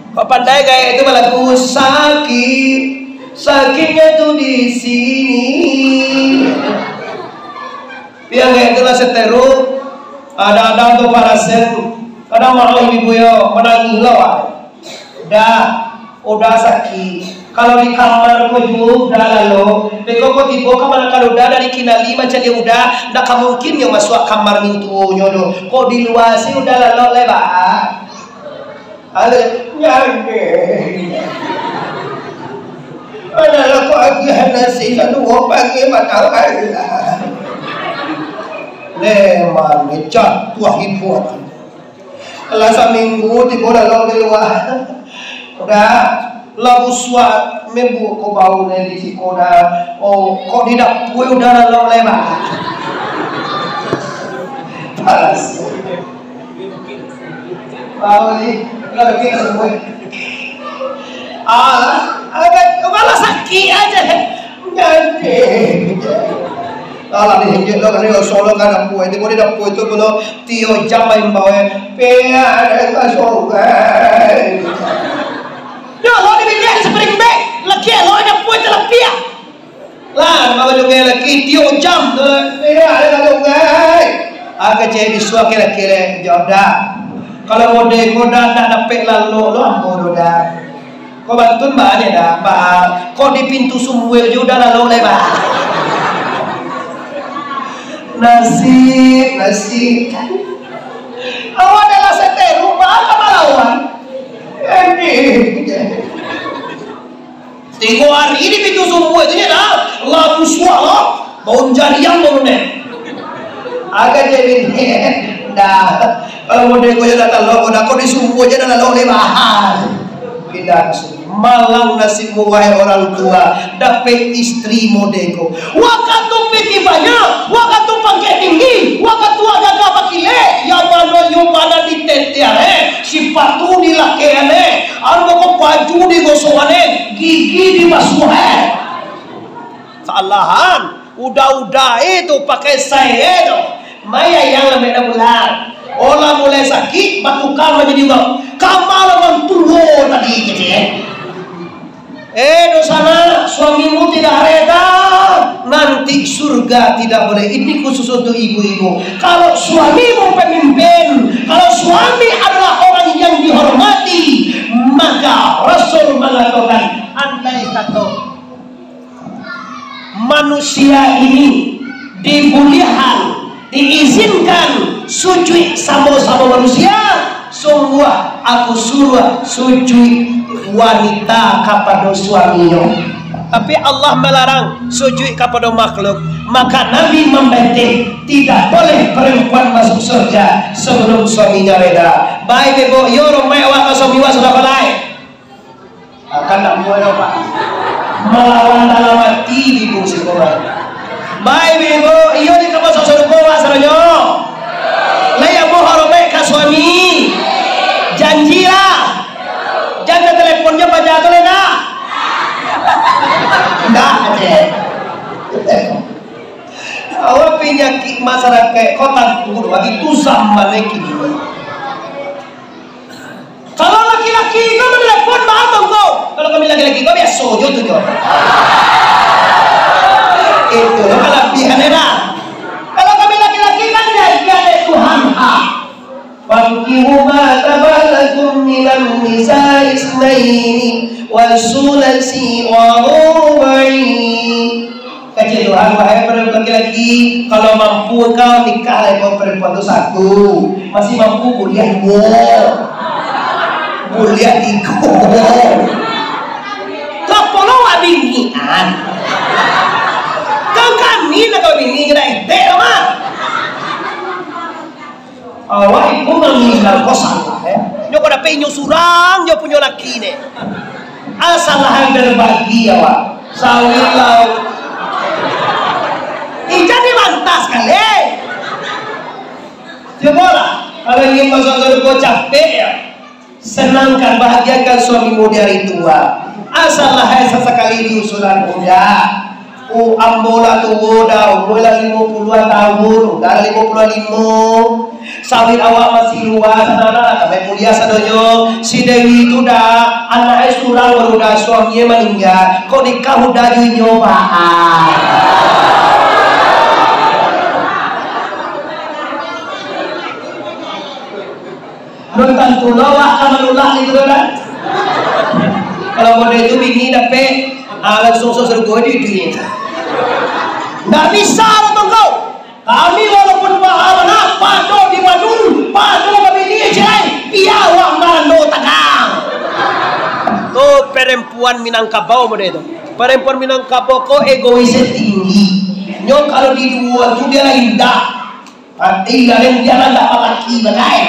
Kau pandai gaya itu malah ku sakit, sakitnya tuh di sini. Dia gaya itu lah seteru, ada tuh parasen, ada malu ibu yo menangis lah, udah sakit. Kalau di kamar kau juga udah lalu, kau tiba kamar kalau udah dari kinali macam dia udah, tak mungkin yang masuk kamar mintu nyodo. Kau di luar sih udah lalu lebar. Ada nyanyi. Ada laku agihan nasi lalu pagi matang Allah. Leman ngecat tuah hiburan. Kalau seminggu tiba lalu di luar. Udah lalu suat membu kau bau ni di situ dah. Oh kau tidak kue udah lalu lebar. Panas. Bau ni. Lagi semua. Malah sakit aja. Nyanyi. Kalau ni hingga lo kan ni solo kan apa? Itu boleh apa itu kalau tio jam main bawa. Pea ada kasokan. Yo, lo ni bilik spring bed. laki lo ada puai terlepia lah mau juga laki tio jam ini ada ngai agak jadi suaka laki jodoh kalau mode koda tak dapat lalu lo ambo dah kau bantun banyak dah bah kau di pintu semua juga lalu lebar nasib awak adalah seteru apa melawan ini tengok hari ini pintu semua itu dah lagu suara bau jariang bau nih agak jadi dah kalau model kau datang lo kau di semua je dah lalu lebar pindah malang nasibmu wahai orang tua dapat istri modeko wakatu piti banyak wakatu pangkat tinggi wakatu jaga pakile ya bano yumana di tete si patu di lakeane arbo ko baju di gosongane gigi di masuhe salahan udah itu pakai saya do maya yang lamena bulan olah mulai sakit batu kama jadi bang kamal mantulo tadi gitu ya dosana suamimu tidak reda nanti surga tidak boleh. Ini khusus untuk ibu-ibu. Kalau suamimu pemimpin, kalau suami adalah orang yang dihormati, maka Rasul mengatakan andai kata manusia ini dibolehkan, diizinkan sujud sama-sama manusia, sungguh aku suruh sujud wanita kepada suaminya. Tapi Allah melarang sujud kepada makhluk. Maka Nabi membentik tidak boleh perempuan masuk surga sebelum suaminya reda. Baik ibu, yo romai awak suami wa sudah balai. Akan tak boleh pak. Melawan dalam hati ibu sekolah. Baik ibu, yo di kamar surga wa saranyo. Layak mau romai ke suami. Janjilah. Jangan teleponnya baca atau enggak? Enggak aja. Awak penyakit masyarakat kota tunggu lagi itu zaman kini. Kalau laki-laki kau telepon maaf kau. Kalau kami laki-laki kau biasa sojo tu jo. Itu kalau pihak era. Kalau kami laki-laki kan dari Tuhan hak. Fankihu ma tabalakum minan nisa'i isnaini wasulasi wa rubai. Kecil Tuhan, wahai perempuan laki-laki, kalau mampu engkau nikah dengan perempuan itu satu, masih mampu kuliah kuliah ikut. Kau perlu abingian. Kau kami nak kau bini kita ide mah. Awak ibu mengingat kau salah ya. Nyok ada penyu surang, nyok punya laki ne. Asalah yang berbagi awak. Sawilau. Jadi mantas kali. Cobalah kalau ingin masuk surga capek ya. Senangkan, bahagiakan suamimu dari tua. Asalah yang sesekali diusulan muda. Ambola tu muda, umurlah 50-an tahun, udah 55. Sawit awak masih luas, anak-anak sampai kuliah sadonyo. Si Dewi itu dah anaknya surang baru dah suaminya meninggal. Kok nikah udah nyobaan. Nonton tulawak kamalulak itu kan. Kalau model itu bini dapet langsung surga di dunia. Nggak bisa untuk kau. Kami walaupun bahagia pado di Bandung, pado kami ni cerai, piawak mano tegang. Tuh perempuan Minangkabau model itu. Perempuan Minangkabau kok egoisnya tinggi. Nyok kalau di luar tu dia lah indah. Pasti lain dia lah dapat laki bagai.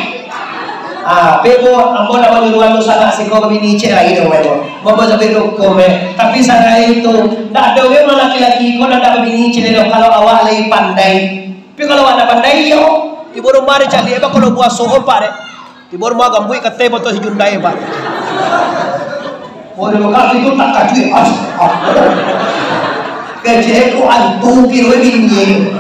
Bebo, ambo nama nyuruhan tu sana si kau bini cerai dong bebo. Bapak sampai tu komen. Tapi sana itu, tak ada orang laki-laki kau nak dapat bini cerai dong kalau awak lagi pandai. Tapi kalau awak nak pandai yo, di baru mari cari apa kalau buat sohom pare. Di baru mau gambui kete botol hijundai pak. Boleh bukan itu tak kacui as. Kerja ku antu kiro bini.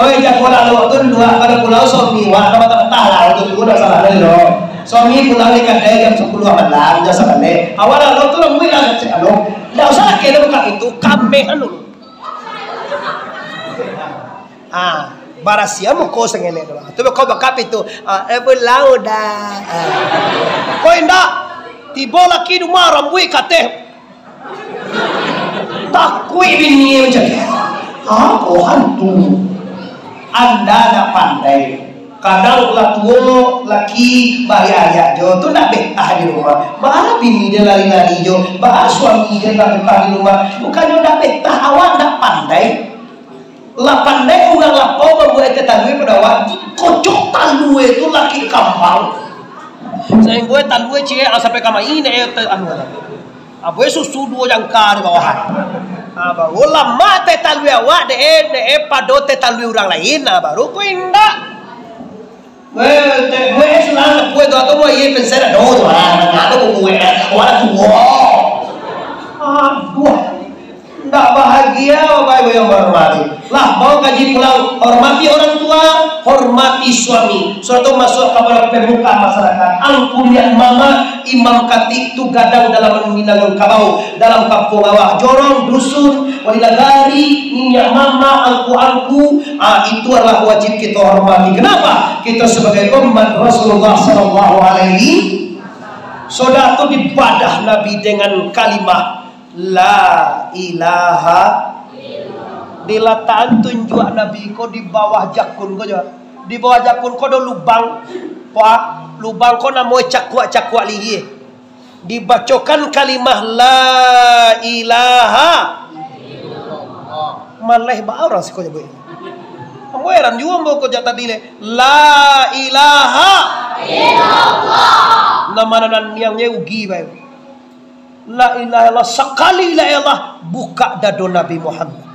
Oh, jangan pulau tu dua pada pulau Somi, wah nama tak tahu tu dah salah lo. Suami pulang ni kadang jam 10 malam, jam 9. Awal lo tu lah mui lah cek lo. Dah usah lagi lo buka pintu, kami anu. Barasia mo ko sang ene doang. Tu kau buka pintu, belau dah. Kau indah, tiba laki rumah rambui kateh. Takui bini macam ni. Kau hantu. Anda nak pandai. Kadang lah tua laki bahaya jo tu nak betah di rumah. Bah bini dia lari-lari jo, bah suami dia nak betah di rumah. Bukannya nak betah, awak nak pandai. Lah pandai orang lapau membuat talue pada awak. Kocok talue itu laki kampau. Saya buat talue cie sampai kamar ini anu. Abu susu dua jangka di bawah. Baru lama teh talue awak de pado teh talue orang lain. Baru kau indah. Gue selalu gue tuh mau iya pensar ada tuh ada gue orang tua aduh nggak bahagia bapak ibu yang hormati lah mau kaji pulang hormati orang tua hormati suami suatu masuk kepada pemuka masyarakat angkulian mama imam katik tu gadang dalam minangun kabau dalam kampung awak jorong dusun walilagari minyak mama angku itu adalah wajib kita hormati. Kenapa? Kita sebagai umat Rasulullah sallallahu alaihi saudara tu dibadah Nabi dengan kalimat la ilaha dilataan tunjuk Nabi ko di bawah jakun ko jo di bawah jakun ko do lubang lubang ko namo cakwa liye dibacakan kalimat la ilaha malih ba orang siko je Ang weran juga mau kerja tadi le la ilaha illallah nama yang ugi baik la ilaha illallah sekali la ilallah buka dado Nabi Muhammad.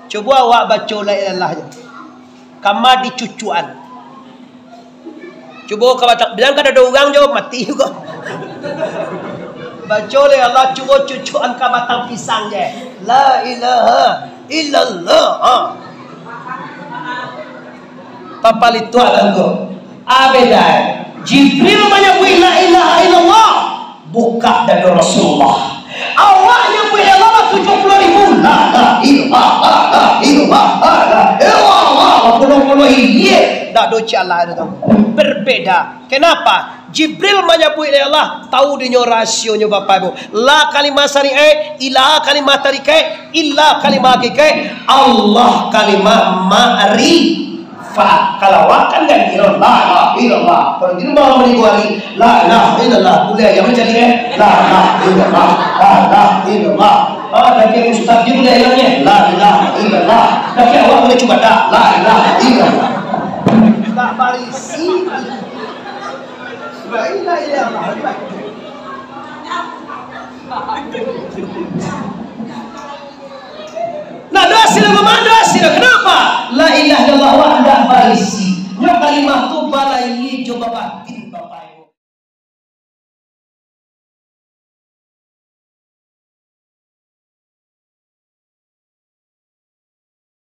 Coba awak baca la ilallah kama dicucuan. Coba kau baca bilang kada ada orang jawab mati juga. Baca la ilallah coba cucuan ka batang pisang je. La ilaha illallah. Tapal itu ada go. Abedai. Jibril menyebut la ilaha illallah. Buka dari Rasulullah. Awaknya punya Allah 70.000. La ilaha illallah. Puluh iya. Dak doci Allah itu. Berbeda. Kenapa? Jibril menyebut Allah. Tahu dia rasionya Bapak Ibu. La kalimat syari'ah. Ilah kalimat tarikai. Illa kalimat hakikai. Allah kalimat ma'ri. Kalau wakan kan kira la ilaha illallah. Kalau di rumah orang menikuari la ilaha illallah. Boleh yang mencari la ilaha illallah. La ilaha illallah. Lagi ustaz dia boleh ilangnya la ilaha illallah. Lagi awak boleh cuba dah la ilaha illallah. Tak barisi. La ilaha illallah. Nah doa sila memang doa sila. Kenapa?